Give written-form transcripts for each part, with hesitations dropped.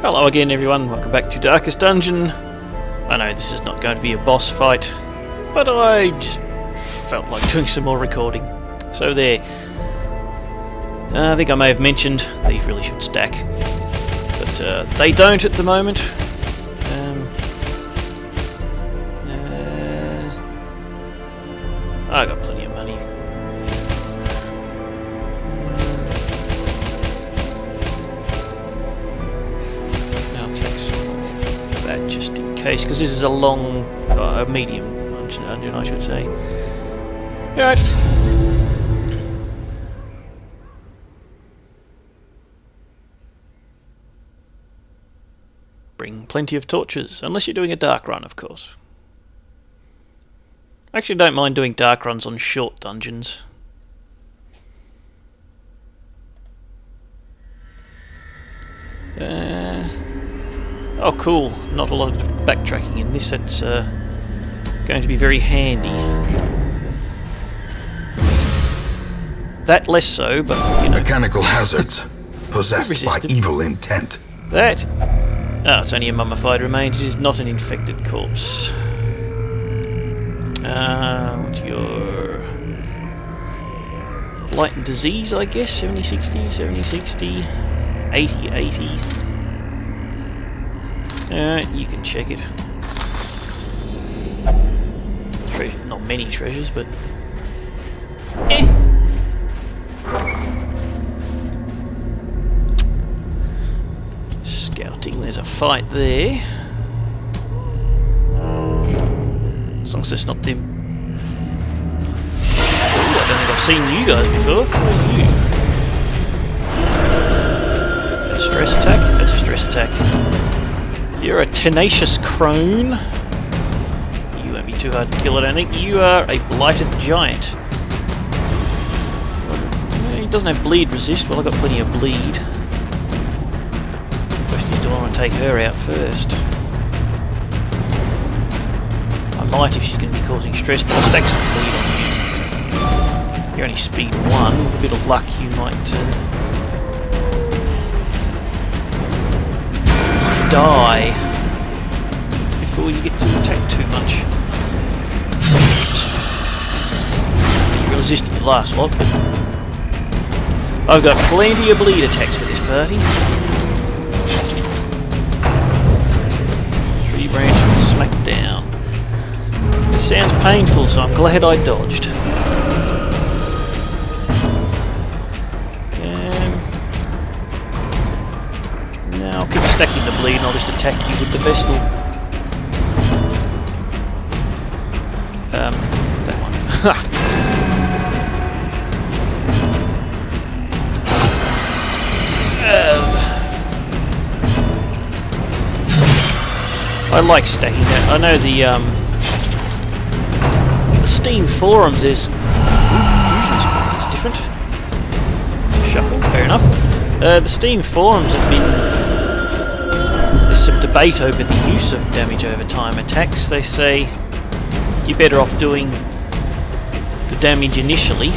Hello again everyone, welcome back to Darkest Dungeon. I know this is not going to be a boss fight, but I just felt like doing some more recording. So there. I think I may have mentioned these really should stack, but they don't at the moment. I got plenty of money. I'll take that just in case, because this is a long, medium dungeon, I should say. Alright. Bring plenty of torches, unless you're doing a dark run, of course. I actually don't mind doing dark runs on short dungeons. Oh cool, not a lot of backtracking in this, that's going to be very handy. That less so, but you know. Mechanical hazards, possessed by evil intent. That... Oh, it's only a mummified remains, it is not an infected corpse. What's your... Blight and disease, I guess? 70-60, 70-60, 80-80. Alright, you can check it. Not many treasures, but... Scouting, there's a fight there. As long as it's not them. Ooh, I don't think I've seen you guys before. Who are you? Is that a stress attack? That's a stress attack. You're a tenacious crone. You won't be too hard to kill, I don't think. You are a blighted giant. He doesn't have bleed resist. Well, I've got plenty of bleed. The question is, do I want to take her out first? I might if she's going to be causing stress, but I'll stack some bleed on you. You're only speed 1. With a bit of luck, you might die before you get to attack too much. You resisted the last lot, but I've got plenty of bleed attacks for this party. 3 branches, smack down. It sounds painful, so I'm glad I dodged. Now I'll keep stacking the bleed and I'll just attack you with the Vestal. That one. I like stacking that. I know the Steam forums is it's different. Shuffle, fair enough. The Steam forums have been... There's some debate over the use of damage over time attacks. They say you're better off doing the damage initially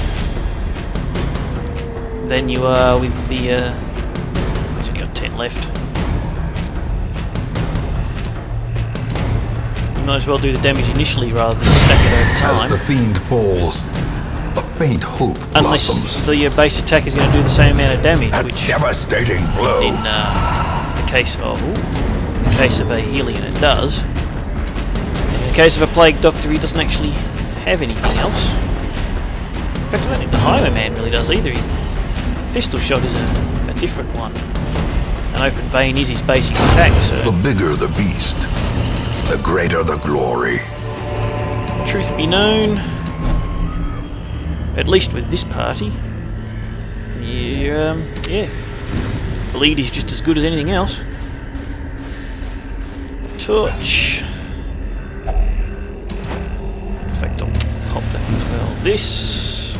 than you are with the... I've only got 10 left. You might as well do the damage initially rather than stack it over time. As the fiend falls, a faint hope unless the base attack is going to do the same amount of damage, which devastating blow. In the case of a Helion it does. In the case of a Plague Doctor, he doesn't actually have anything else. In fact, I don't think the Highwayman really does either. His pistol shot is a different one. An open vein is his basic attack, so... The bigger the beast, the greater the glory. Truth be known, at least with this party, yeah, bleed is just as good as anything else. Torch. In fact, I'll pop that as well. This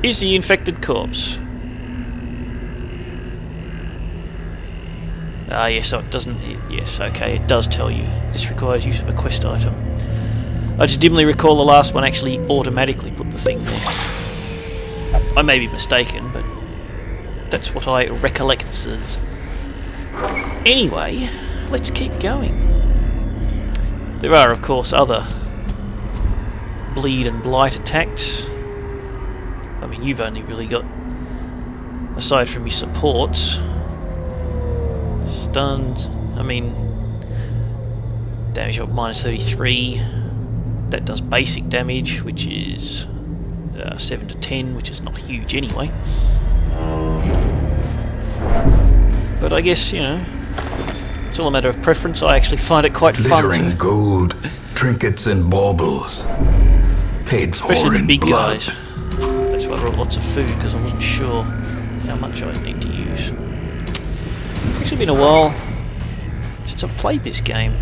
is the infected corpse. Ah, yes, so it doesn't... Yes, okay, it does tell you. This requires use of a quest item. I just dimly recall the last one actually automatically put the thing there. I may be mistaken, but that's what I recollect as. Anyway, let's keep going. There are, of course, other bleed and blight attacks. I mean, you've only really got, aside from your supports, stuns. I mean, damage of -33. That does basic damage, which is 7 to 10, which is not huge anyway. But I guess, you know, it's all a matter of preference. I actually find it quite fun Glittering gold, trinkets and baubles. Paid for especially the in big blood. guys. That's why I brought lots of food, because I wasn't sure how much I need to use. It's actually been a while since I've played this game.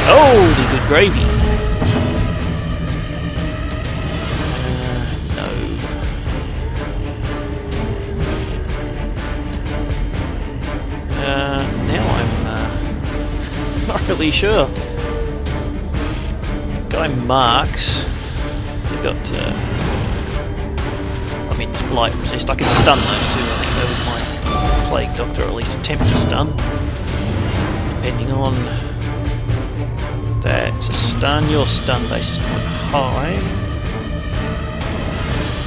Oh, the good gravy. No. Now I'm not really sure. Guy Marks. They've got. I mean, it's blight resist. I can stun those two. I think that was my plague doctor, or at least attempt to stun. Depending on. That's a stun. Your stun base is quite high. In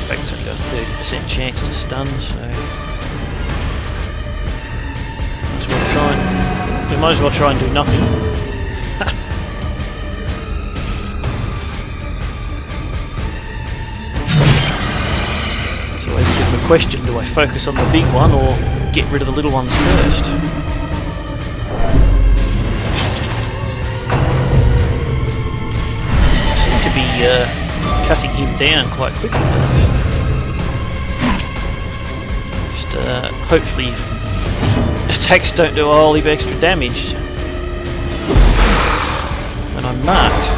fact, it's only got a 30% chance to stun, so we might as well try and do nothing. It's always a bit of a question: do I focus on the big one or get rid of the little ones first? Cutting him down quite quickly. Just hopefully his attacks don't do a whole heap of extra damage when I'm marked.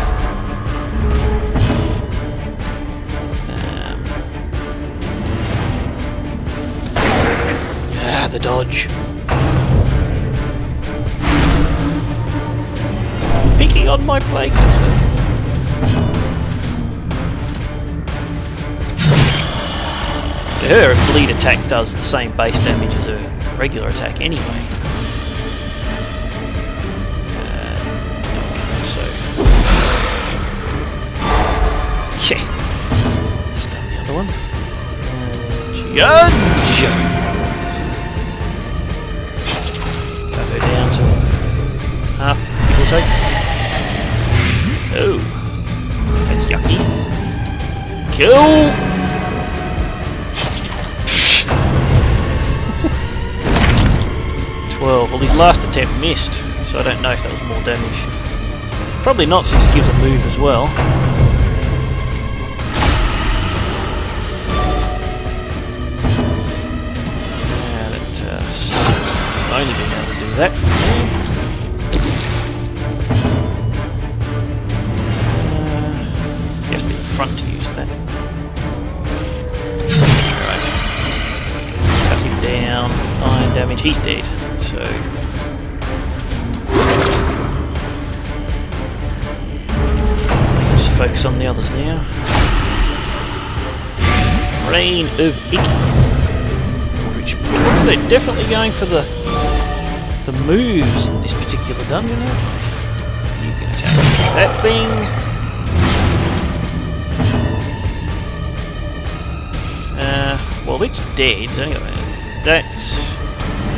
The dodge. Picking on my plague. Her bleed attack does the same base damage as her regular attack anyway. Okay, so yeah, let's stun the other one. Judge. Cut her down to half, give or take. Oh, that's yucky. Kill. 12. Well, his last attempt missed, so I don't know if that was more damage. Probably not, since it gives a move as well. Yeah, that's I've only been able to do that from there. You have to be in front to use that. Right. Cut him down. 9 damage. He's dead. So just focus on the others now. Reign of Icky. Which they're definitely going for the moves in this particular dungeon, aren't they? You can attack that thing. Well, it's dead. So anyway, that's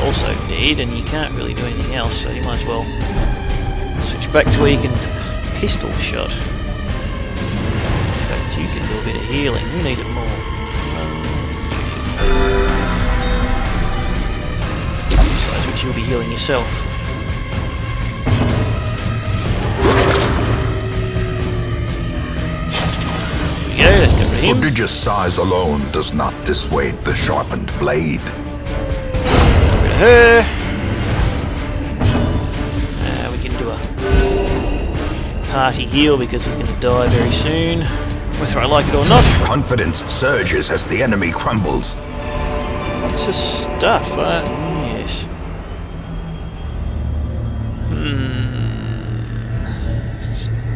also dead, and you can't really do anything else, so you might as well switch back to where you can pistol shot. In fact, you can do a bit of healing. Who needs it more? Besides which, you'll be healing yourself. There we go, let's get rid of him. Prodigious size alone does not dissuade the sharpened blade. Her. We can do a party heal because he's going to die very soon, whether I like it or not. Confidence surges as the enemy crumbles. Lots of stuff, yes.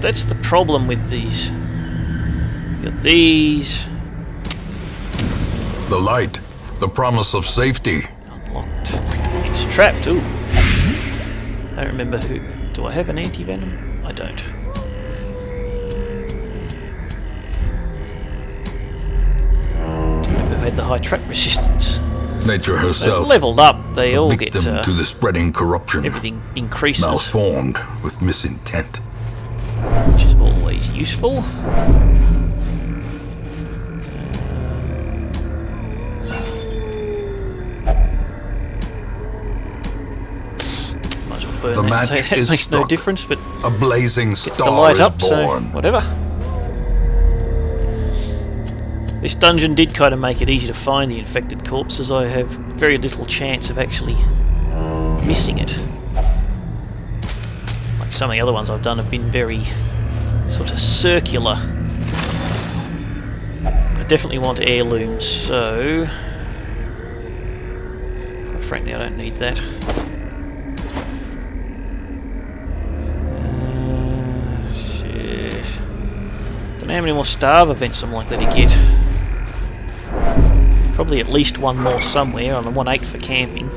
That's the problem with these. You got these. The light, the promise of safety. Unlocked trapped. Ooh. I don't remember who. Do I have an anti-venom? I don't. Do you remember who had the high trap resistance? Nature They've herself, leveled up. They all get victim to the spreading corruption, everything increases, malformed with misintent. which is always useful. Might as well burn The that. match So that is makes no struck. difference, but A blazing gets the star light is up, so born. whatever. This dungeon did kind of make it easy to find the infected corpses. I have very little chance of actually missing it. Like some of the other ones I've done have been very sort of circular. I definitely want heirlooms, so... frankly, I don't need that. Shit. Don't know how many more starve events I'm likely to get. Probably at least one more somewhere. On the 1/8 for camping.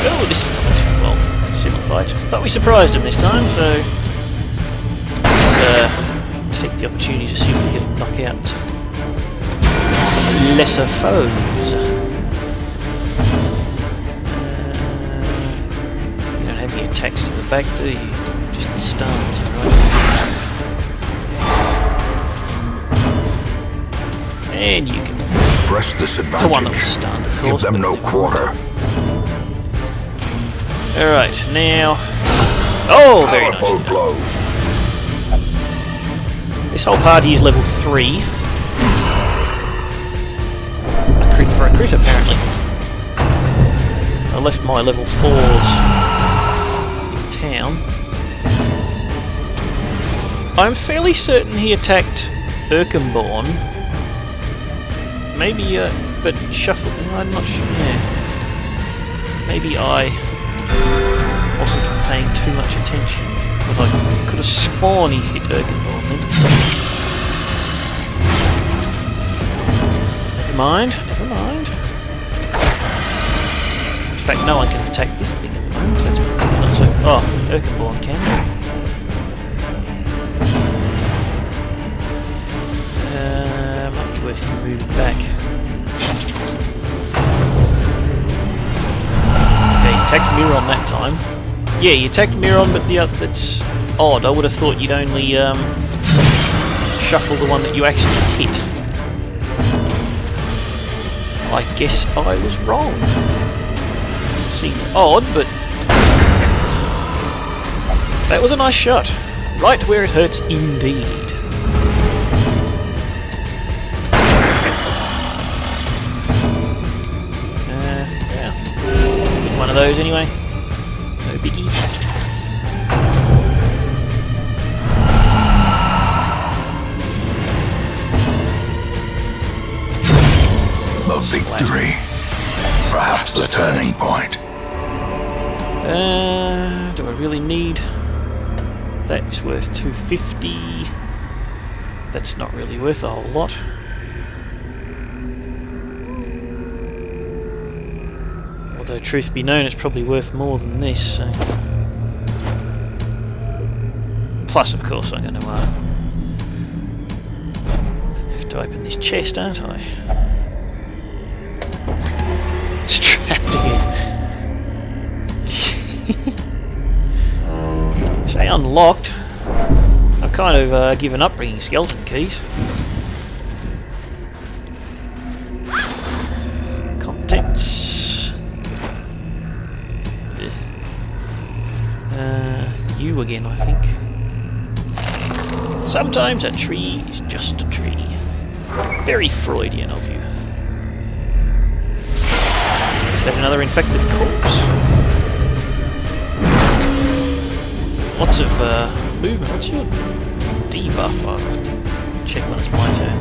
Oh, this fight. Well, similar fight. But we surprised him this time, so... let's take the opportunity to see if we can knock out some lesser foes. You don't have any attacks to the back, do you? Just the stuns, right? And you can... Press this advantage. the one that was stunned, of course. Give them but no quarter. Alright, now... oh, very nice. Powerful blow. This whole party is level 3. A crit for a crit, apparently. I left my level 4s in town. I'm fairly certain he attacked Erkenborn. Maybe, but shuffled. I'm not sure. Yeah. Maybe I wasn't paying too much attention, but I could have sworn he hit Erkenborn then. Never mind, never mind. In fact, no one can attack this thing at the moment. That's not so. Oh, Erkenborn can. Might be worth you moving back. Okay, you attacked Miron that time. Yeah, you attacked Miron, but the other, that's odd. I would have thought you'd only shuffle the one that you actually hit. I guess I was wrong. Seemed odd, but that was a nice shot. Right where it hurts indeed. Yeah. With one of those anyway. No biggie. A victory. Perhaps the turning point. Do I really need... That's worth 250. That's not really worth a whole lot. Although, truth be known, it's probably worth more than this. So. Plus, of course, I'm going to have to open this chest, aren't I? It's trapped again. Say unlocked. I've kind of given up bringing skeleton keys. Contents. You again, I think. Sometimes a tree is just a tree. Very Freudian of you. Is that another infected corpse? Lots of movement. What's your debuff? I'll have to check when it's my turn.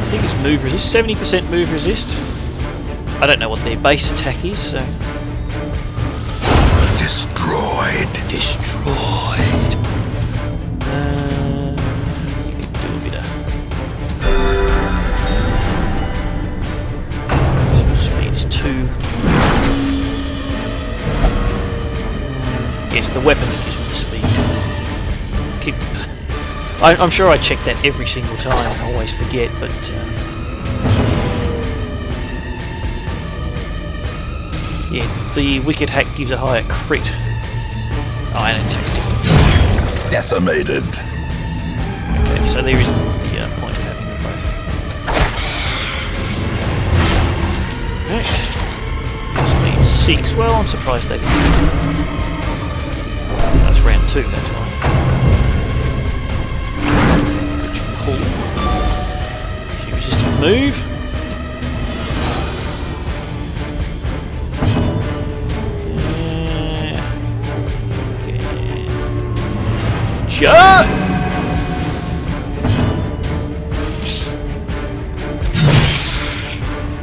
I think it's move resist. 70% move resist. I don't know what their base attack is, so... Destroyed. Destroyed. You can do a bit of... Speed is 2. 2. Yes, the weapon that gives me the speed. I'm sure I check that every single time. I always forget, but yeah, the wicked hack gives a higher crit. Oh, and it attacks different. Decimated. Okay, so there is the point of having them both. Right. Speed 6. Well, I'm surprised they didn't. That's round 2, that's why. Which pull. If you resisted the move. Okay. Shut!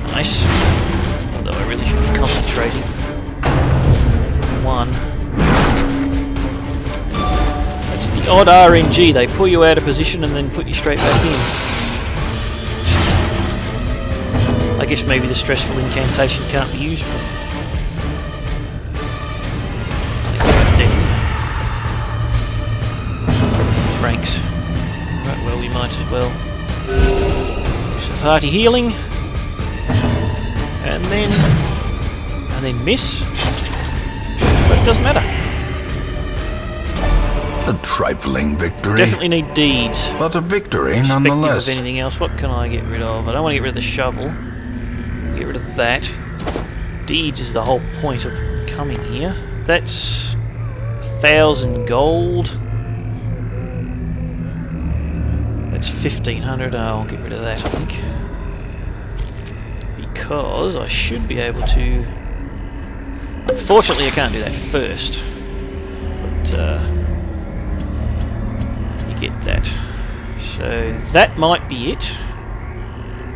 Nice. Although I really should be concentrating. 1. It's the odd RNG. They pull you out of position and then put you straight back in. I guess maybe the stressful incantation can't be used for. I think we're both dead here. Ranks. Right, well, we might as well do some party healing. And then miss. But it doesn't matter. A trifling victory. Definitely need deeds. But a victory Irrespective nonetheless. of anything else. What can I get rid of? I don't want to get rid of the shovel. Get rid of that. Deeds is the whole point of coming here. That's 1,000 gold. That's 1,500. I'll get rid of that, I think. Because I should be able to... Unfortunately, I can't do that first. But, you get that. So, that might be it.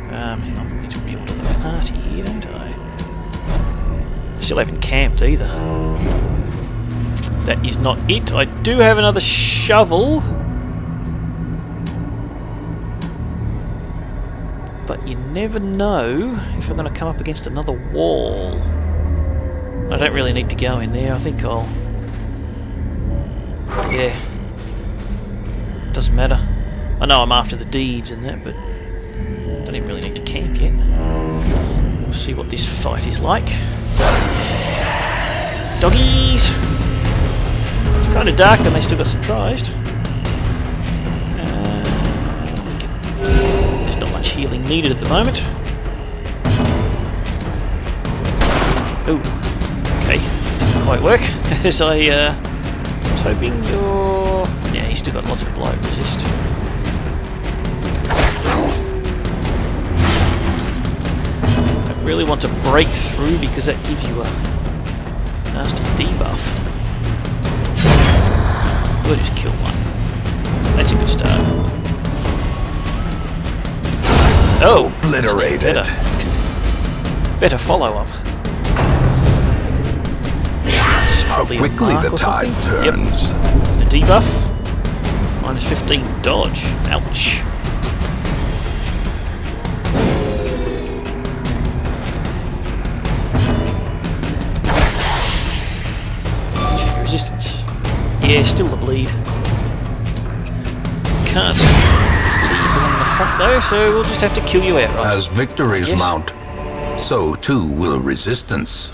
Hang on, I need to reorder the party here, don't I? Still haven't camped either. That is not it. I do have another shovel. But you never know if I'm going to come up against another wall. I don't really need to go in there. I think I'll... Yeah. Doesn't matter. I know I'm after the deeds and that, but don't even really need to camp yet. We'll see what this fight is like. Doggies! It's kind of dark and they still got surprised. There's not much healing needed at the moment. Oh, okay. Didn't quite work. As I was hoping you're... Yeah, he's still got lots of blight resist. Don't really want to break through because that gives you a nasty debuff. We'll just kill one. That's a good start. Oh, Obliterated. Better follow-up. How quickly the tide turns. Yep. And a debuff. Minus 15 dodge. Ouch. Check your resistance. Yeah, still the bleed. Can't bleed the one in the front though, so we'll just have to kill you outright. As victories Yes. mount, so too will resistance.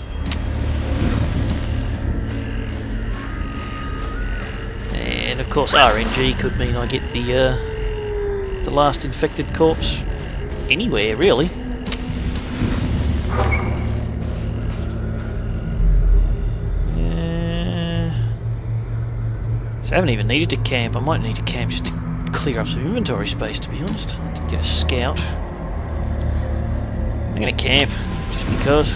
And of course RNG could mean I get the last infected corpse anywhere really. So I haven't even needed to camp. I might need to camp just to clear up some inventory space, to be honest. I can get a scout. I'm gonna camp just because.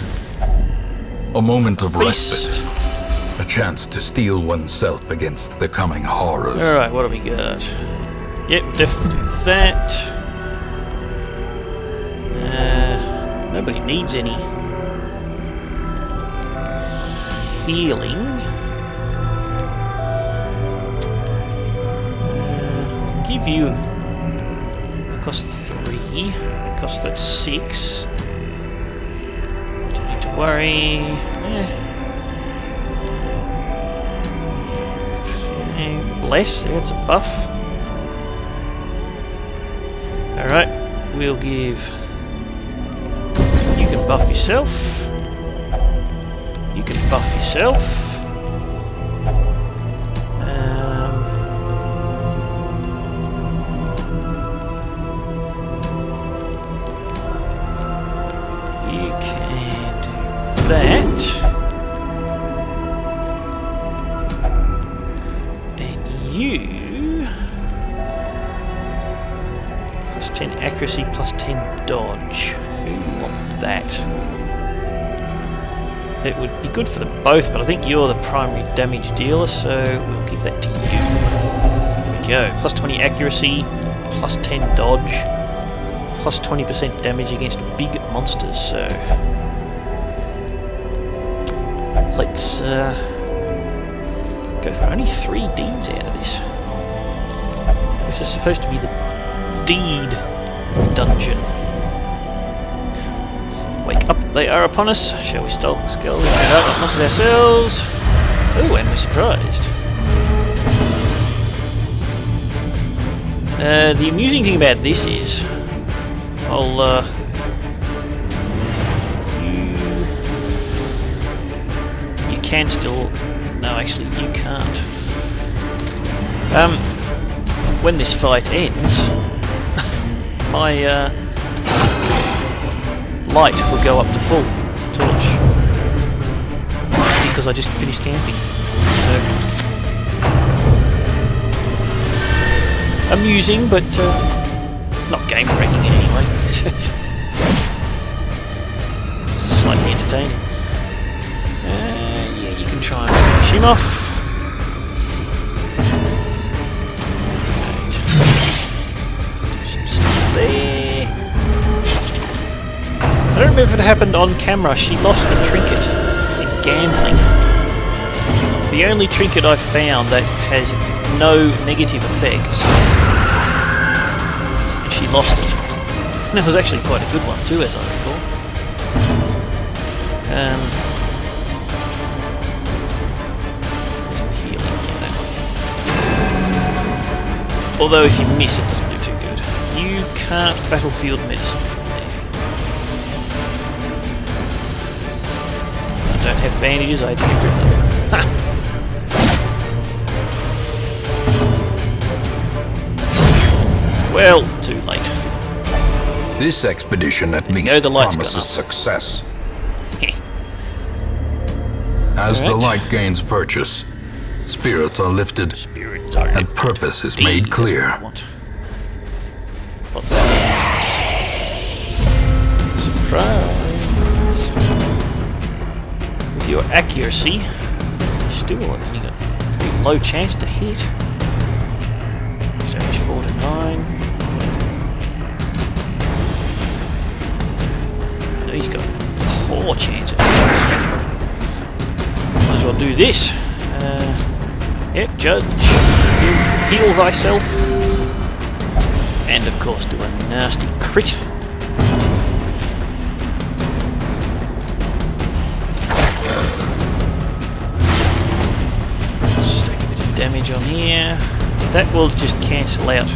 A moment of Feast. respite. A chance to steel oneself against the coming horrors. Alright, what do we got? Yep, definitely do that. Nobody needs any healing. Give you... It costs 3. It costs that 6. Do I need to worry. Bless, it's a buff. Alright, we'll give... You can buff yourself. You can buff yourself. You can do that. You plus 10 accuracy, plus 10 dodge. Who wants that? It would be good for them both, but I think you're the primary damage dealer, so we'll give that to you. There we go. Plus 20 accuracy, plus 10 dodge, plus 20% damage against big monsters. So let's go for only 3 deeds out of this. This is supposed to be the deed dungeon. Wake up, they are upon us. Shall we scale up monsters ourselves? Oh, and we're surprised. The amusing thing about this is, you can still... No, actually, you can't. When this fight ends, my light will go up to full, the torch, because I just finished camping. So amusing, but not game-breaking in any way. Just slightly entertaining. Yeah, you can try and finish him off. Right. Do some stuff there. I don't remember if it happened on camera. She lost the trinket in gambling. The only trinket I've found that has no negative effects. And she lost it. And it was actually quite a good one too, as I recall. Where's the healing? Yeah, that one. Although if you miss, it doesn't do too good. You can't battlefield medicine from there. I don't have bandages, I had to get rid of them. Well, too late. This expedition at least promises success. As the light gains purchase, spirits are lifted, and purpose is made clear. Surprise! With your accuracy, you still only got a pretty low chance to hit. Damage 4 to 9. He's got a poor chance of hitting. Might as well do this. Yep, judge. Heal thyself. And of course do a nasty crit. Stack a bit of damage on here. That will just cancel out.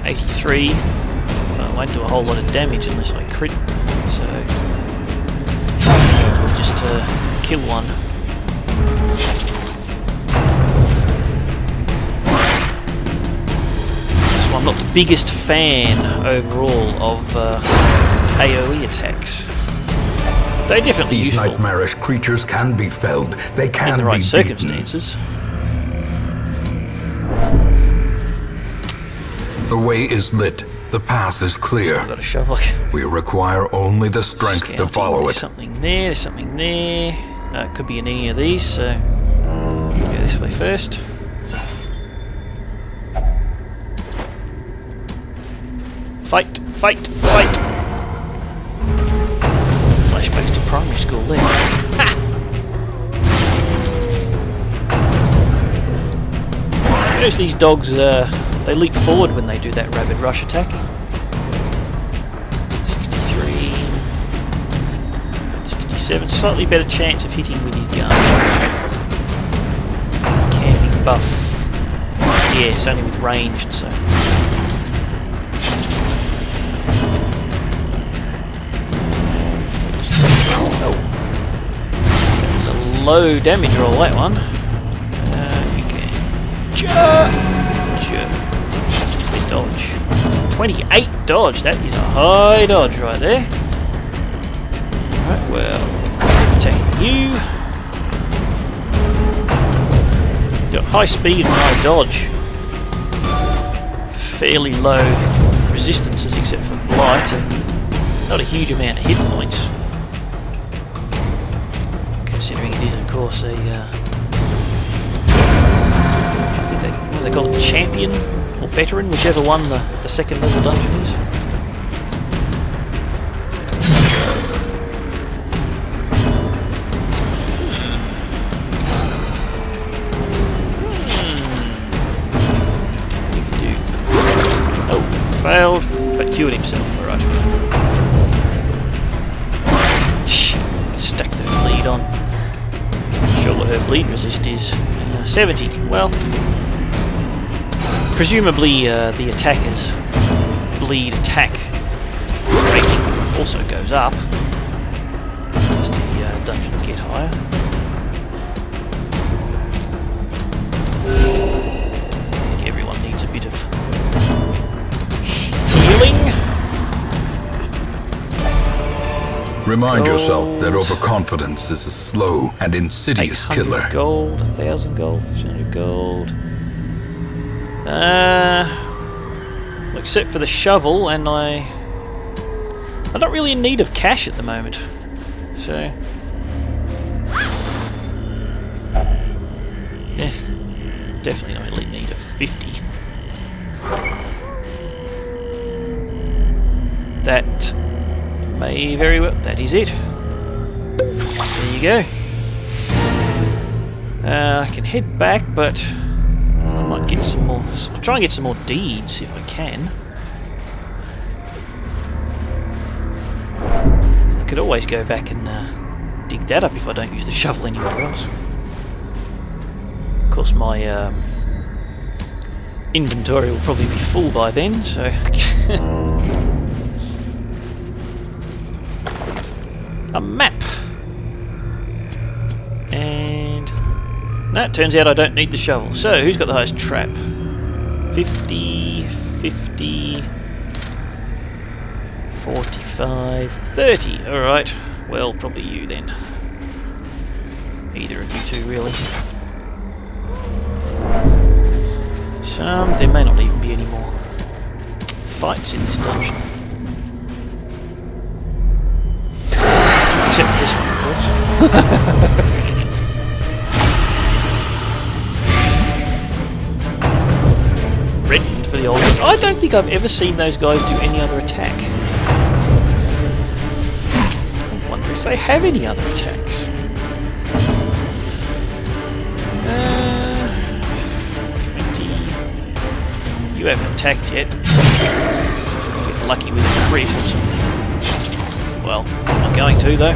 83. Well, it won't do a whole lot of damage unless I crit. So we'll just kill one. So I'm not the biggest fan overall of AoE attacks. They're definitely These useful. nightmarish creatures can be felled. They can in the right be circumstances. The way is lit. The path is clear. I've got a shovel. We require only the strength to follow There's it. something there. There's something there. It could be in any of these. So go this way first. Fight! Fight! Fight! Flashbacks to primary school there. Ha! Notice these dogs, they leap forward when they do that rapid rush attack. So 27, slightly better chance of hitting with his gun. Camping buff. Yeah, it's only with ranged, so. Oh. That was a low damage roll, that one. You can. It's the dodge. 28 dodge, that is a high dodge right there. Alright, well, attacking you. Got high speed and high dodge. Fairly low resistances except for blight and not a huge amount of hit points. Considering it is of course a I think they call it champion or veteran, whichever one the second level dungeon is. Failed, but cured himself, alright. Stack the bleed on. Not sure what her bleed resist is. 70, well. Presumably the attacker's bleed attack rating also goes up as the dungeons get higher. I think everyone needs a bit of healing. Remind yourself that overconfidence is a slow and insidious killer. Gold, 1,000 gold, 1,500 gold. Well, except for the shovel, and I'm not really in need of cash at the moment, so yeah, definitely not in need of 50. That may very well... that is it. There you go. I can head back, but I might get some more... I'll try and get some more deeds if I can. I could always go back and dig that up if I don't use the shovel anywhere else. Of course my inventory will probably be full by then, so... A map! And... no, it turns out I don't need the shovel. So, who's got the highest trap? 50, 50... 45... 30! Alright. Well, probably you then. Either of you two, really. There may not even be any more fights in this dungeon. Except this one, of course. Redmond for the old ones. I don't think I've ever seen those guys do any other attack. I wonder if they have any other attacks. 20. You haven't attacked yet. Get lucky with a crit or something. Well, I'm not going to though.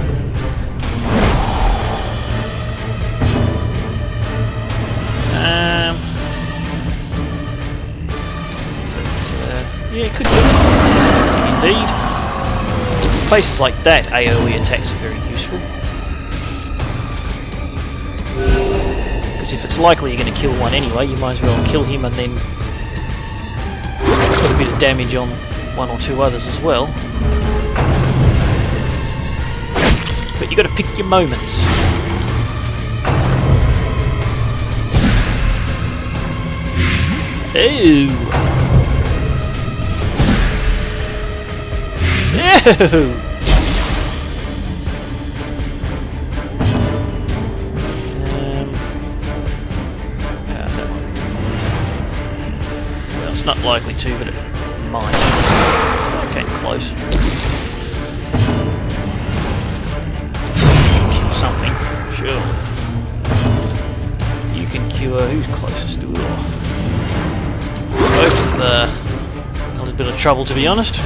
Yeah, it could be. Indeed. Places like that, AoE attacks are very useful. Because if it's likely you're going to kill one anyway, you might as well kill him and then put a bit of damage on one or two others as well. But you got to pick your moments. Ooh. Ew. That one. Well, it's not likely to, but it might. Okay, close. Something, sure. You can cure who's closest to it. Both a little bit of trouble, to be honest.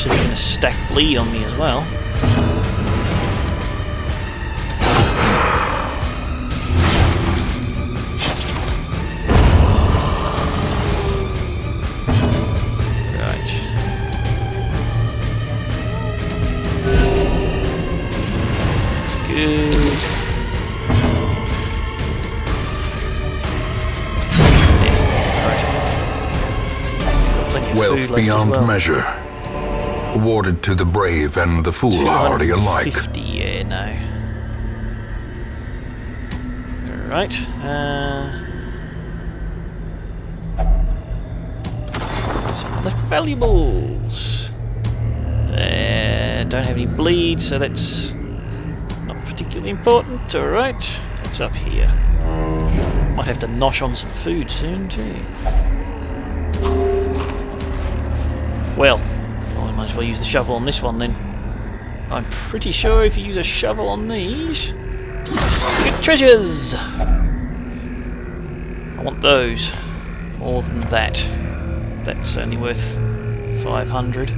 obviously they're going to stack bleed on me as well. Wealth beyond measure, awarded to the brave and the foolhardy alike. 50, yeah, no. Alright, some other valuables. Don't have any bleed, so that's not particularly important. Alright, what's up here? Might have to nosh on some food soon, too. Well, I might as well use the shovel on this one then. I'm pretty sure if you use a shovel on these, you get treasures! I want those. More than that. That's only worth 500.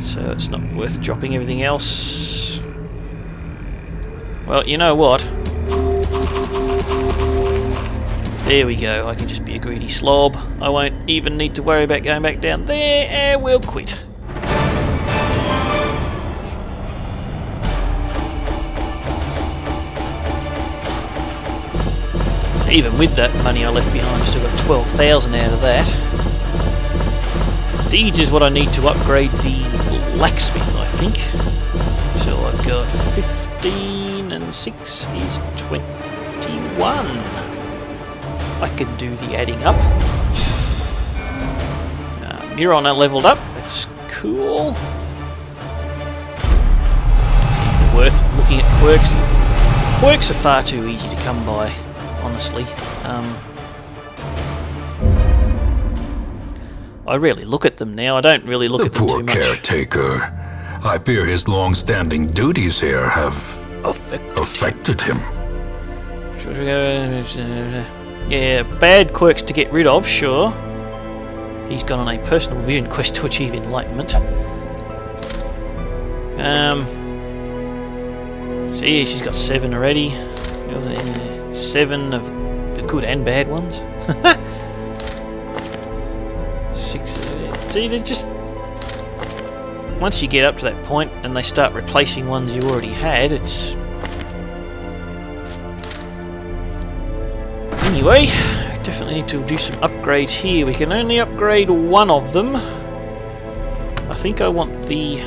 So it's not worth dropping everything else. Well, you know what? There we go, I can just be a greedy slob. I won't even need to worry about going back down there, and we'll quit. So even with that money I left behind, I still got 12,000 out of that. Deeds is what I need to upgrade the blacksmith, I think. So I've got 15 and 6 is 21. I can do the adding up. Miron leveled up. That's cool. It's even worth looking at quirks. Quirks are far too easy to come by, honestly. I rarely look at them now. I don't really look at them too much. The poor caretaker. I fear his long-standing duties here have affected him. Yeah, bad quirks to get rid of, sure. He's gone on a personal vision quest to achieve enlightenment. So yes, he's got 7 already. 7 of the good and bad ones. 6. See, they're just... Once you get up to that point and they start replacing ones you already had, it's... Anyway, definitely need to do some upgrades here. We can only upgrade one of them. I think I want the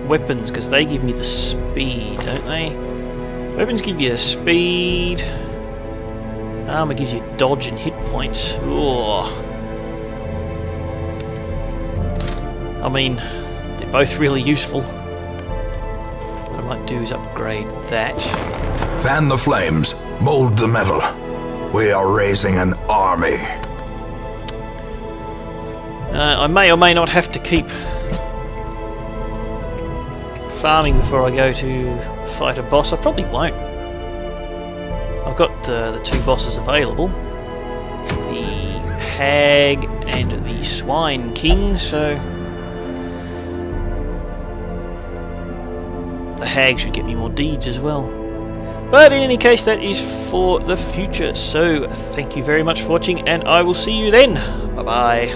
weapons because they give me the speed, don't they? Weapons give you the speed. Armor gives you dodge and hit points. Ooh. I mean, they're both really useful. What I might do is upgrade that. Fan the flames, mold the metal. We are raising an army. I may or may not have to keep farming before I go to fight a boss. I probably won't. I've got the 2 bosses available. The Hag and the Swine King, so... The Hag should get me more deeds as well. But in any case, that is for the future. So, thank you very much for watching, and I will see you then. Bye-bye.